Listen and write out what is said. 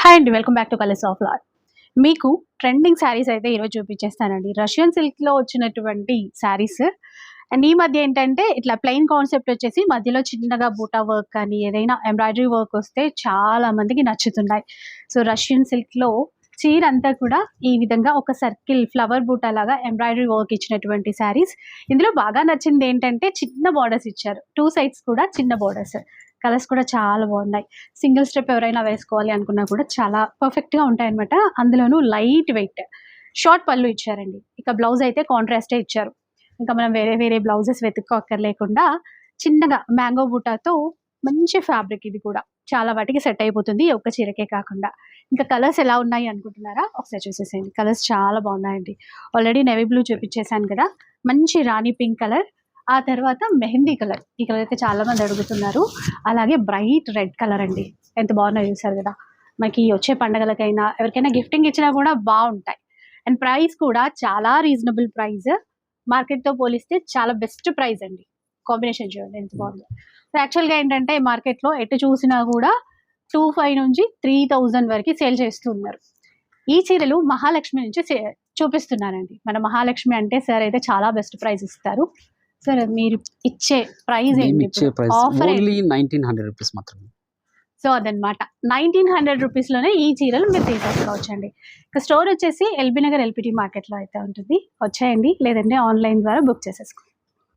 Hi అండి, welcome back to colours of lot. మీకు trending saris అయితే ఈరోజు చూపించేస్తానండి. రష్యన్ సిల్క్లో వచ్చినటువంటి శారీస్. అండ్ ఈ మధ్య ఏంటంటే ఇట్లా ప్లెయిన్ కాన్సెప్ట్ వచ్చేసి మధ్యలో చిన్నగా బూటా వర్క్ కానీ ఏదైనా ఎంబ్రాయిడరీ వర్క్ వస్తే చాలా మందికి నచ్చుతున్నాయి. సో రష్యన్ సిల్క్లో చీర అంతా కూడా ఈ విధంగా ఒక సర్కిల్ ఫ్లవర్ బూటా లాగా ఎంబ్రాయిడరీ వర్క్ ఇచ్చినటువంటి శారీస్. ఇందులో బాగా నచ్చింది ఏంటంటే చిన్న బార్డర్స్ ఇచ్చారు, 2 సైడ్స్ కూడా చిన్న బార్డర్స్. కలర్స్ కూడా చాలా బాగున్నాయి. సింగిల్ స్టెప్ ఎవరైనా వేసుకోవాలి అనుకున్నా కూడా చాలా పర్ఫెక్ట్గా ఉంటాయన్నమాట. అందులోనూ లైట్ వెయిట్. షార్ట్ పళ్ళు ఇచ్చారండి. ఇక బ్లౌజ్ అయితే కాంట్రాస్టే ఇచ్చారు. ఇంకా మనం వేరే వేరే బ్లౌజెస్ వెతుక్కోక్కర్లేకుండా చిన్నగా మ్యాంగో బూటాతో మంచి ఫ్యాబ్రిక్, ఇది కూడా చాలా వాటికి సెట్ అయిపోతుంది, ఒక్క చీరకే కాకుండా. ఇంకా కలర్స్ ఎలా ఉన్నాయి అనుకుంటున్నారా? ఒకసారి చూసేసేయండి. కలర్స్ చాలా బాగున్నాయండి. ఆల్రెడీ నేవీ బ్లూ చూపించేశాను కదా, మంచి రాణి పింక్ కలర్, ఆ తర్వాత మెహందీ కలర్. ఈ కలర్ అయితే చాలా మంది అడుగుతున్నారు. అలాగే బ్రైట్ రెడ్ కలర్ అండి, ఎంత బాగున్నాయో చూసారు కదా. మనకి వచ్చే పండగలకైనా ఎవరికైనా గిఫ్టింగ్ ఇచ్చినా కూడా బాగుంటాయి. అండ్ ప్రైస్ కూడా చాలా రీజనబుల్ ప్రైస్, మార్కెట్తో పోలిస్తే చాలా బెస్ట్ ప్రైస్ అండి. కాంబినేషన్ చూడండి ఎంత బాగుందో. సో యాక్చువల్గా ఏంటంటే మార్కెట్లో ఎటు చూసినా కూడా 2500 నుంచి 3000 వరకు సేల్ చేస్తున్నారు. ఈ చీరలు మహాలక్ష్మి నుంచి చూపిస్తున్నానండి. మన మహాలక్ష్మి అంటే సార్ అయితే చాలా బెస్ట్ ప్రైస్ ఇస్తారు. సార్ మీరు ఇచ్చే ప్రైస్ ఏంటి? ఆఫర్ ఓన్లీ 1900 రూపీస్ మాత్రమే. సో అదనమాట, 1900 రూపీస్లోనే ఈ చీరలు మీరు తీసేసుకోవచ్చండి. ఇక స్టోర్ వచ్చేసి ఎల్బీ నగర్ ఎల్పిటి మార్కెట్లో అయితే ఉంటుంది. వచ్చేయండి, లేదంటే ఆన్లైన్ ద్వారా బుక్ చేసేసుకోండి.